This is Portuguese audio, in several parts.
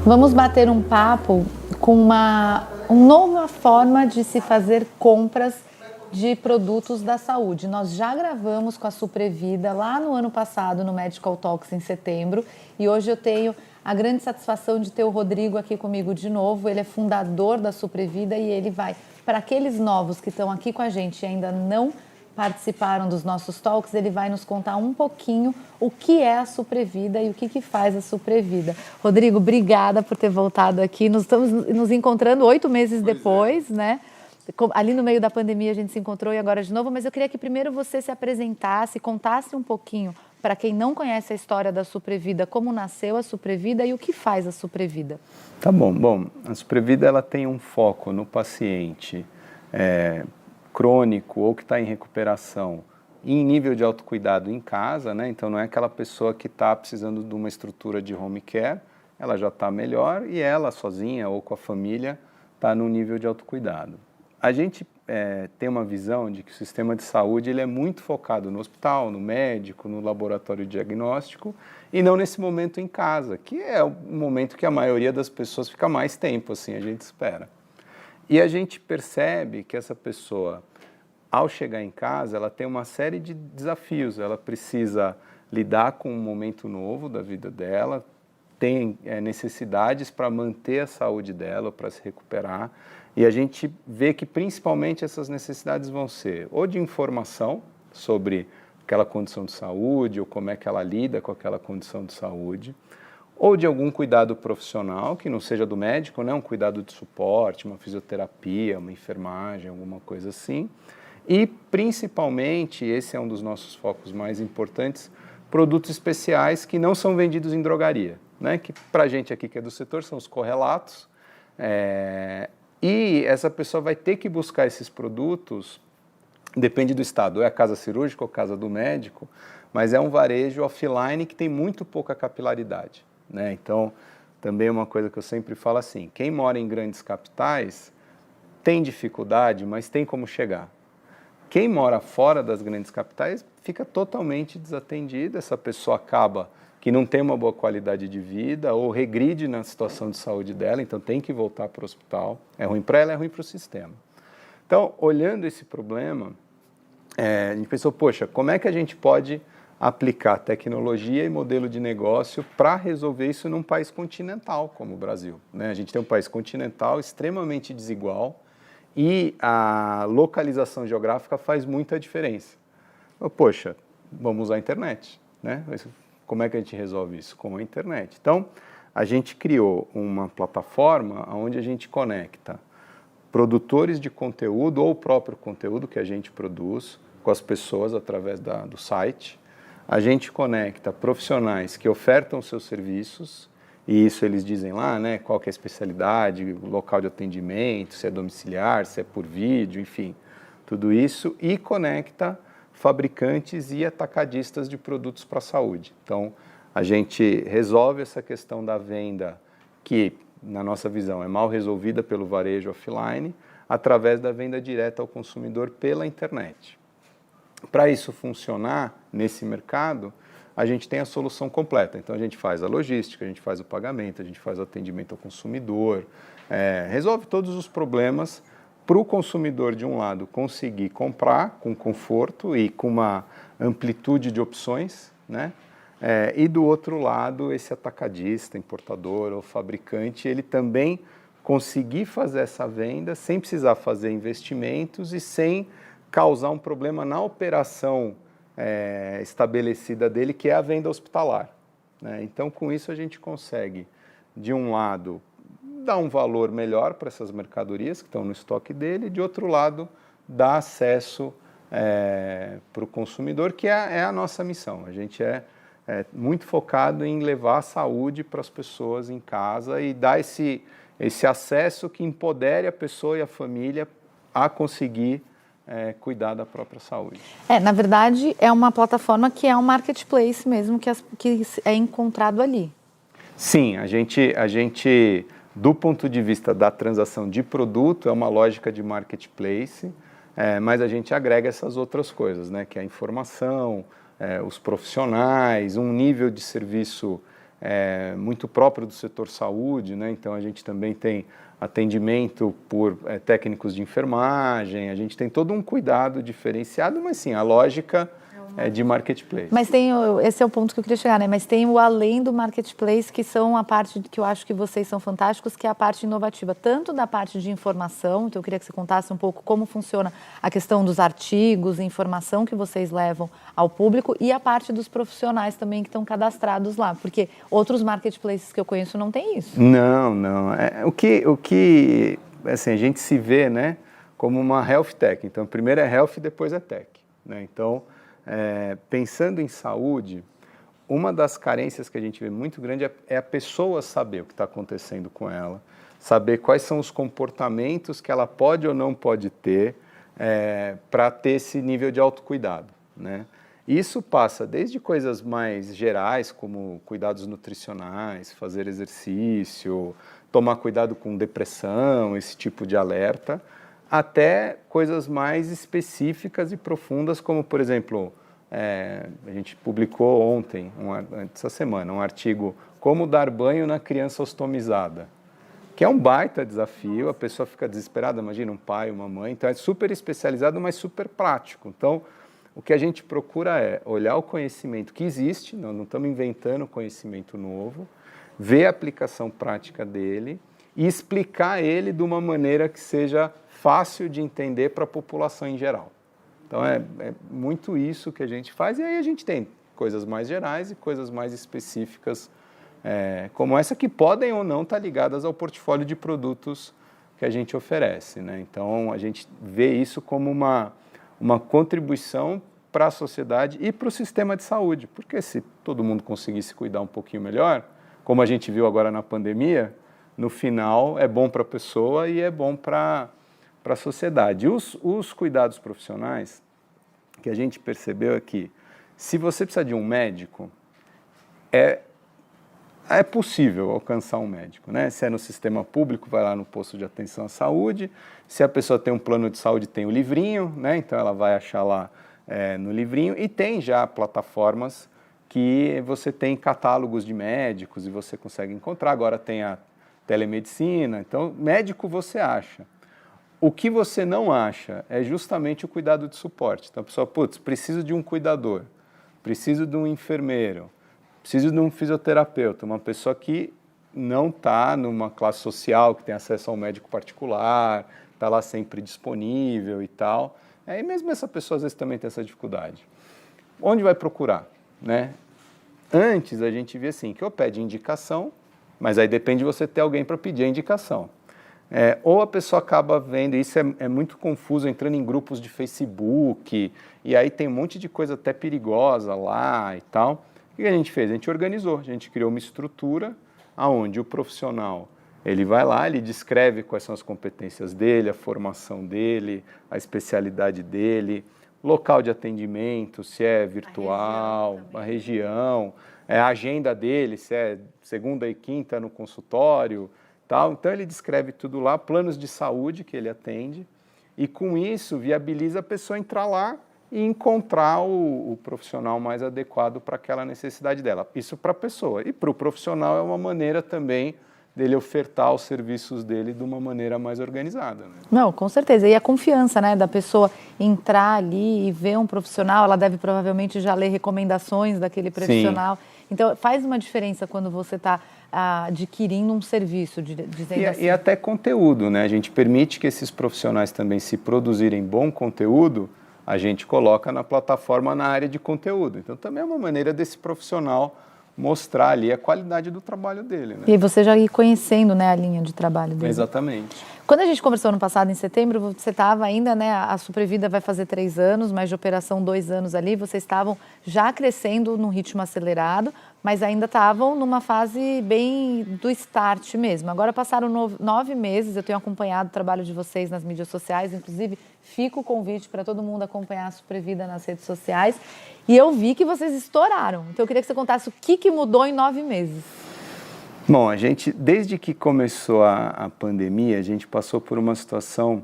Vamos bater um papo com uma nova forma de se fazer compras de produtos da saúde. Nós já gravamos com a Suprevida lá no ano passado, no Medical Talks, em setembro, e hoje eu tenho a grande satisfação de ter o Rodrigo aqui comigo de novo. Ele é fundador da Suprevida e ele vai, para aqueles novos que estão aqui com a gente e ainda não participaram dos nossos talks, ele vai nos contar um pouquinho o que é a Suprevida e o que faz a Suprevida. Rodrigo, obrigada por ter voltado aqui. Nós estamos nos encontrando 8 meses depois, né? Ali no meio da pandemia a gente se encontrou e agora de novo, mas eu queria que primeiro você se apresentasse, contasse um pouquinho para quem não conhece a história da Suprevida, como nasceu a Suprevida e o que faz a Suprevida. Tá bom. Bom, a Suprevida ela tem um foco no paciente crônico ou que está em recuperação em nível de autocuidado em casa, né? Então não é aquela pessoa que está precisando de uma estrutura de home care, ela já está melhor e ela sozinha ou com a família está no nível de autocuidado. A gente tem uma visão de que o sistema de saúde ele é muito focado no hospital, no médico, no laboratório diagnóstico e não nesse momento em casa, que é o momento que a maioria das pessoas fica mais tempo, assim, a gente espera. E a gente percebe que essa pessoa, ao chegar em casa, ela tem uma série de desafios, ela precisa lidar com um momento novo da vida dela, tem necessidades para manter a saúde dela, para se recuperar, e a gente vê que principalmente essas necessidades vão ser ou de informação sobre aquela condição de saúde, ou como é que ela lida com aquela condição de saúde, ou de algum cuidado profissional, que não seja do médico, né? Um cuidado de suporte, uma fisioterapia, uma enfermagem, alguma coisa assim. E, principalmente, esse é um dos nossos focos mais importantes, produtos especiais que não são vendidos em drogaria, né? Que para a gente aqui que é do setor são os correlatos, e essa pessoa vai ter que buscar esses produtos, depende do estado, ou é a casa cirúrgica ou a casa do médico, mas é um varejo offline que tem muito pouca capilaridade, né? Então, também uma coisa que eu sempre falo assim, quem mora em grandes capitais tem dificuldade, mas tem como chegar. Quem mora fora das grandes capitais fica totalmente desatendido, essa pessoa acaba que não tem uma boa qualidade de vida ou regride na situação de saúde dela, então tem que voltar para o hospital. É ruim para ela, é ruim para o sistema. Então, olhando esse problema, a gente pensou, poxa, como é que a gente pode aplicar tecnologia e modelo de negócio para resolver isso num país continental como o Brasil, né? A gente tem um país continental extremamente desigual e a localização geográfica faz muita diferença. Poxa, vamos usar a internet, né? Como é que a gente resolve isso? Com a internet. Então, a gente criou uma plataforma onde a gente conecta produtores de conteúdo ou o próprio conteúdo que a gente produz com as pessoas através do site. A gente conecta profissionais que ofertam seus serviços, e isso eles dizem lá, né, qual que é a especialidade, o local de atendimento, se é domiciliar, se é por vídeo, enfim, tudo isso, e conecta fabricantes e atacadistas de produtos para a saúde. Então, a gente resolve essa questão da venda que, na nossa visão, é mal resolvida pelo varejo offline, através da venda direta ao consumidor pela internet. Para isso funcionar nesse mercado, a gente tem a solução completa. Então, a gente faz a logística, a gente faz o pagamento, a gente faz o atendimento ao consumidor, resolve todos os problemas para o consumidor, de um lado, conseguir comprar com conforto e com uma amplitude de opções, né? E do outro lado, esse atacadista, importador ou fabricante, ele também conseguir fazer essa venda sem precisar fazer investimentos e sem causar um problema na operação estabelecida dele, que é a venda hospitalar, né? Então, com isso, a gente consegue, de um lado, dar um valor melhor para essas mercadorias que estão no estoque dele, e, de outro lado, dar acesso para o consumidor, que é a nossa missão. A gente é muito focado em levar a saúde para as pessoas em casa e dar esse acesso que empodere a pessoa e a família a conseguir cuidar da própria saúde. Na verdade, é uma plataforma que é um marketplace mesmo, que é encontrado ali. Sim, a gente, do ponto de vista da transação de produto, é uma lógica de marketplace, mas a gente agrega essas outras coisas, né, que é a informação, os profissionais, um nível de serviço muito próprio do setor saúde, né? Então a gente também tem atendimento por técnicos de enfermagem, a gente tem todo um cuidado diferenciado, mas sim, a lógica é de marketplace. Mas esse é o ponto que eu queria chegar, né? Mas tem o além do marketplace, que são a parte que eu acho que vocês são fantásticos, que é a parte inovativa, tanto da parte de informação, então eu queria que você contasse um pouco como funciona a questão dos artigos, informação que vocês levam ao público e a parte dos profissionais também que estão cadastrados lá, porque outros marketplaces que eu conheço não tem isso. Não. O que assim, a gente se vê, né, como uma health tech. Então, primeiro é health e depois é tech, né? Então, pensando em saúde, uma das carências que a gente vê muito grande é a pessoa saber o que está acontecendo com ela, saber quais são os comportamentos que ela pode ou não pode ter para ter esse nível de autocuidado, né? Isso passa desde coisas mais gerais, como cuidados nutricionais, fazer exercício, tomar cuidado com depressão, esse tipo de alerta, até coisas mais específicas e profundas, como, por exemplo, a gente publicou ontem, essa semana, um artigo Como dar banho na criança ostomizada, que é um baita desafio, a pessoa fica desesperada, imagina um pai, uma mãe, então é super especializado, mas super prático. Então, o que a gente procura é olhar o conhecimento que existe, nós não estamos inventando conhecimento novo, ver a aplicação prática dele e explicar ele de uma maneira que seja fácil de entender para a população em geral. Então, é muito isso que a gente faz, e aí a gente tem coisas mais gerais e coisas mais específicas, como essa, que podem ou não estar ligadas ao portfólio de produtos que a gente oferece, né? Então, a gente vê isso como uma contribuição para a sociedade e para o sistema de saúde, porque se todo mundo conseguisse cuidar um pouquinho melhor, como a gente viu agora na pandemia, no final é bom para a pessoa e é bom para a sociedade. Os cuidados profissionais, que a gente percebeu é que, se você precisa de um médico, é possível alcançar um médico, né? Se é no sistema público, vai lá no posto de atenção à saúde. Se a pessoa tem um plano de saúde, tem o livrinho, né? Então ela vai achar lá no livrinho. E tem já plataformas que você tem catálogos de médicos e você consegue encontrar. Agora tem a telemedicina, então médico você acha. O que você não acha é justamente o cuidado de suporte. Então a pessoa, preciso de um cuidador, preciso de um enfermeiro, preciso de um fisioterapeuta, uma pessoa que não está numa classe social, que tem acesso a um médico particular, está lá sempre disponível e tal. E mesmo essa pessoa às vezes também tem essa dificuldade. Onde vai procurar, né? Antes a gente via assim, que ou pede indicação, mas aí depende de você ter alguém para pedir a indicação. Ou a pessoa acaba vendo, isso é muito confuso, entrando em grupos de Facebook, e aí tem um monte de coisa até perigosa lá e tal. O que a gente fez? A gente organizou, a gente criou uma estrutura onde o profissional, ele vai lá, ele descreve quais são as competências dele, a formação dele, a especialidade dele, local de atendimento, se é virtual, a região, a agenda dele, se é segunda e quinta no consultório, tal. Então ele descreve tudo lá, planos de saúde que ele atende, e com isso viabiliza a pessoa entrar lá e encontrar o profissional mais adequado para aquela necessidade dela. Isso para a pessoa. E para o profissional é uma maneira também dele ofertar os serviços dele de uma maneira mais organizada, né? Não, com certeza. E a confiança, né, da pessoa entrar ali e ver um profissional, ela deve provavelmente já ler recomendações daquele profissional. Sim. Então, faz uma diferença quando você está adquirindo um serviço, dizendo assim. E até conteúdo, né? A gente permite que esses profissionais também, se produzirem bom conteúdo, a gente coloca na plataforma na área de conteúdo. Então, também é uma maneira desse profissional mostrar ali a qualidade do trabalho dele, né? E você já ir conhecendo, né, a linha de trabalho dele. Exatamente. Quando a gente conversou no passado, em setembro, você estava ainda, né, a Suprevida vai fazer 3 anos, mas de operação 2 anos ali, vocês estavam já crescendo num ritmo acelerado, mas ainda estavam numa fase bem do start mesmo. Agora passaram 9 meses, eu tenho acompanhado o trabalho de vocês nas mídias sociais, inclusive fica o convite para todo mundo acompanhar a Suprevida nas redes sociais, e eu vi que vocês estouraram. Então eu queria que você contasse o que mudou em 9 meses. Bom, a gente, desde que começou a pandemia, a gente passou por uma situação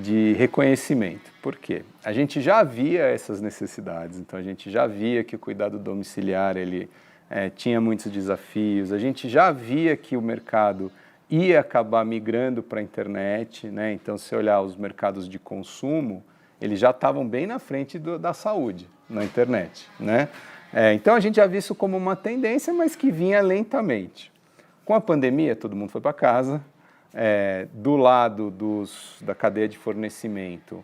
de reconhecimento. Por quê? A gente já via essas necessidades, então a gente já via que o cuidado domiciliar ele tinha muitos desafios. A gente já via que o mercado ia acabar migrando para a internet, né? Então, se olhar os mercados de consumo, eles já estavam bem na frente da saúde na internet, né? Então, a gente já viu isso como uma tendência, mas que vinha lentamente. Com a pandemia, todo mundo foi para casa. Do lado da cadeia de fornecimento,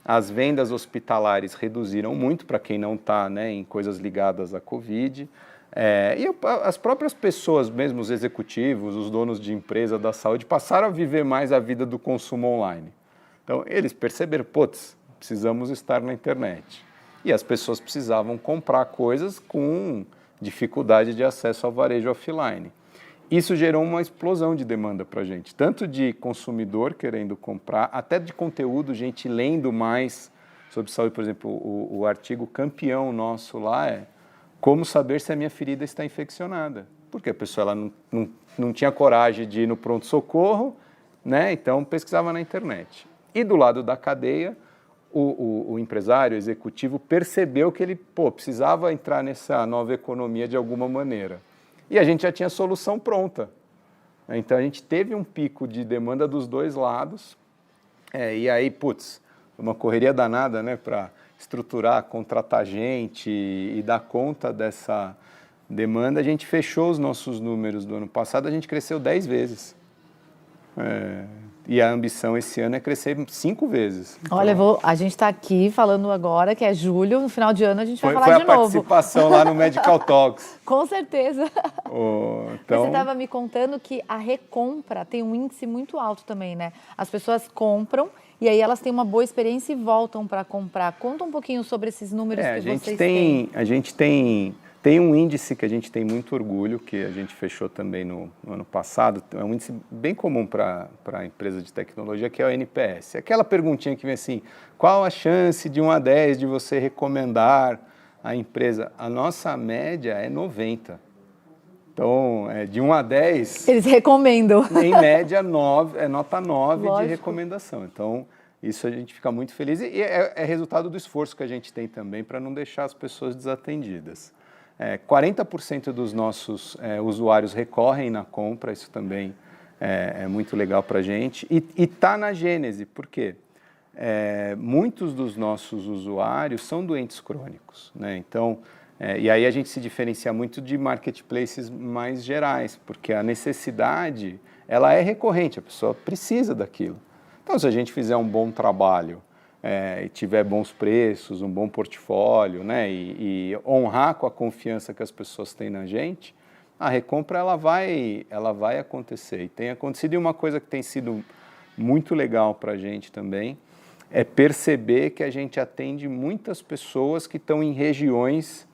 as vendas hospitalares reduziram muito para quem não está, né, em coisas ligadas à Covid. E as próprias pessoas, mesmo os executivos, os donos de empresa da saúde, passaram a viver mais a vida do consumo online. Então, eles perceberam, precisamos estar na internet. E as pessoas precisavam comprar coisas com dificuldade de acesso ao varejo offline. Isso gerou uma explosão de demanda para a gente, tanto de consumidor querendo comprar, até de conteúdo, gente lendo mais sobre saúde. Por exemplo, o artigo campeão nosso lá é como saber se a minha ferida está infeccionada. Porque a pessoa ela não tinha coragem de ir no pronto-socorro, né? Então pesquisava na internet. E do lado da cadeia, o empresário, o executivo, percebeu que ele precisava entrar nessa nova economia de alguma maneira. E a gente já tinha a solução pronta. Então, a gente teve um pico de demanda dos dois lados. E aí, uma correria danada, né, para estruturar, contratar gente e dar conta dessa demanda. A gente fechou os nossos números do ano passado, a gente cresceu 10 vezes. E a ambição esse ano é crescer 5 vezes. Então, olha, a gente está aqui falando agora que é julho, no final de ano a gente vai falar de novo. Foi a participação lá no Medical Talks. Com certeza. Então... Você estava me contando que a recompra tem um índice muito alto também, né? As pessoas compram e aí elas têm uma boa experiência e voltam para comprar. Conta um pouquinho sobre esses números que vocês têm. A gente tem um índice que a gente tem muito orgulho, que a gente fechou também no ano passado. É um índice bem comum para a empresa de tecnologia, que é o NPS. Aquela perguntinha que vem assim, qual a chance de 1 a 10 de você recomendar a empresa? A nossa média é 90. Então, de 1 a 10... Eles recomendam. Em média, 9, nota 9 Lógico. De recomendação. Então, isso a gente fica muito feliz. E é resultado do esforço que a gente tem também para não deixar as pessoas desatendidas. 40% dos nossos usuários recorrem na compra, isso também é muito legal para a gente. E está na gênese, por quê? Muitos dos nossos usuários são doentes crônicos, né? Então, e aí a gente se diferencia muito de marketplaces mais gerais, porque a necessidade ela é recorrente, a pessoa precisa daquilo. Então, se a gente fizer um bom trabalho, e tiver bons preços, um bom portfólio, né, e honrar com a confiança que as pessoas têm na gente, a recompra ela vai acontecer. E tem acontecido, e uma coisa que tem sido muito legal para a gente também é perceber que a gente atende muitas pessoas que estão em regiões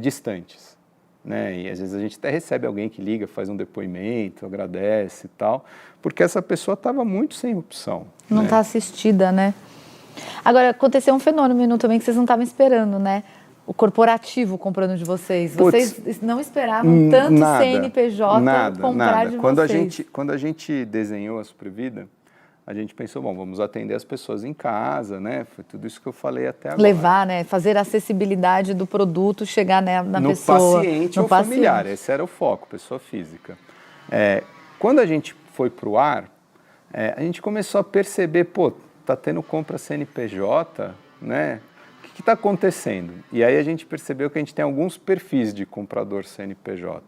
distantes, né? E às vezes a gente até recebe alguém que liga, faz um depoimento, agradece e tal, porque essa pessoa estava muito sem opção. Não está assistida, né? Agora, aconteceu um fenômeno também que vocês não estavam esperando, né? O corporativo comprando de vocês. Vocês não esperavam tanto CNPJ comprar de vocês. Quando a gente desenhou a Suprevida, a gente pensou, vamos atender as pessoas em casa, né? Foi tudo isso que eu falei até agora. Levar, né? Fazer a acessibilidade do produto, chegar na pessoa. No paciente ou familiar, esse era o foco, pessoa física. Quando a gente foi para o ar, a gente começou a perceber, está tendo compra CNPJ, né? O que está acontecendo? E aí a gente percebeu que a gente tem alguns perfis de comprador CNPJ.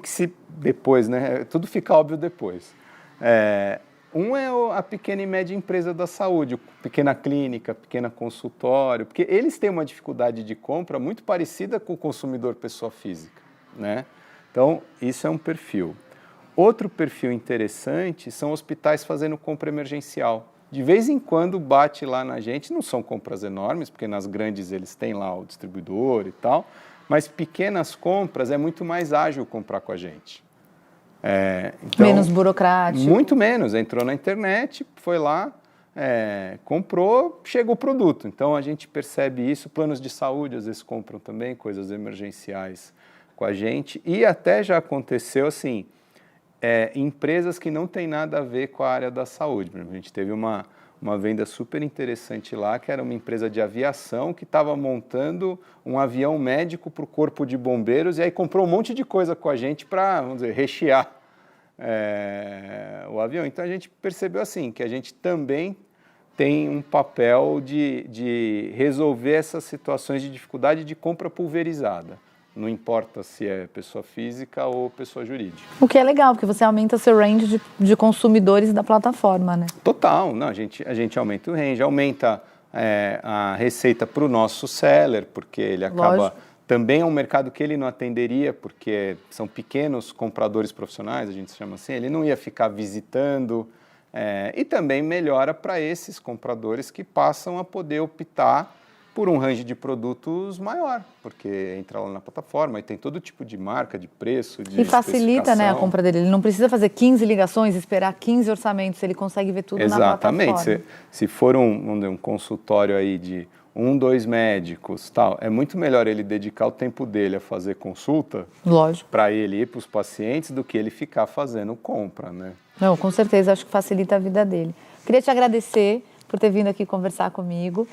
Que se depois, né? Tudo fica óbvio depois. É a pequena e média empresa da saúde, pequena clínica, pequena consultório, porque eles têm uma dificuldade de compra muito parecida com o consumidor pessoa física, né? Então, isso é um perfil. Outro perfil interessante são hospitais fazendo compra emergencial. De vez em quando bate lá na gente, não são compras enormes, porque nas grandes eles têm lá o distribuidor e tal, mas pequenas compras é muito mais ágil comprar com a gente. Então, menos burocrático. Muito menos. Entrou na internet, foi lá, comprou, chegou o produto. Então a gente percebe isso. Planos de saúde às vezes compram também coisas emergenciais com a gente. E até já aconteceu assim, empresas que não têm nada a ver com a área da saúde. A gente teve uma uma venda super interessante lá, que era uma empresa de aviação que estava montando um avião médico para o corpo de bombeiros e aí comprou um monte de coisa com a gente para, vamos dizer, rechear o avião. Então a gente percebeu assim, que a gente também tem um papel de resolver essas situações de dificuldade de compra pulverizada. Não importa se é pessoa física ou pessoa jurídica. O que é legal, porque você aumenta seu range de consumidores da plataforma, né? Total, não, a gente aumenta o range, aumenta a receita para o nosso seller, porque ele acaba... Lógico. Também é um mercado que ele não atenderia, porque são pequenos compradores profissionais, a gente chama assim, ele não ia ficar visitando, e também melhora para esses compradores que passam a poder optar por um range de produtos maior, porque entra lá na plataforma e tem todo tipo de marca, de preço, de E facilita, né, a compra dele. Ele não precisa fazer 15 ligações, esperar 15 orçamentos, ele consegue ver tudo na plataforma. Exatamente. Se for um consultório aí de 2 médicos, tal, é muito melhor ele dedicar o tempo dele a fazer consulta, para ele ir para os pacientes, do que ele ficar fazendo compra, né? Não, com certeza, acho que facilita a vida dele. Queria te agradecer por ter vindo aqui conversar comigo.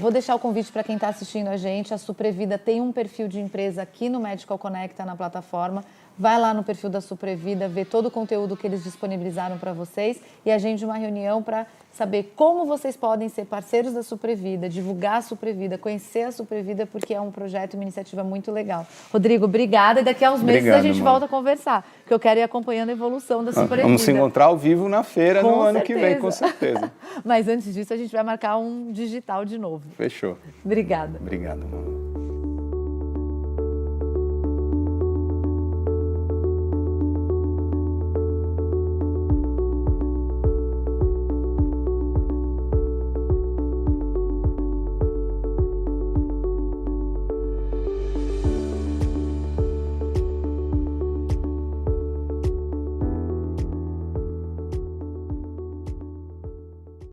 Vou deixar o convite para quem está assistindo a gente. A Suprevida tem um perfil de empresa aqui no Medical Connecta, na plataforma. Vai lá no perfil da Suprevida, vê todo o conteúdo que eles disponibilizaram para vocês e agende uma reunião para saber como vocês podem ser parceiros da Suprevida, divulgar a Suprevida, conhecer a Suprevida, porque é um projeto, uma iniciativa muito legal. Rodrigo, obrigada, e daqui a uns meses a gente volta a conversar, porque eu quero ir acompanhando a evolução da Suprevida. Vamos se encontrar ao vivo na feira no ano que vem, com certeza. Mas antes disso, a gente vai marcar um digital de novo. Fechou. Obrigada. Obrigado, Manu.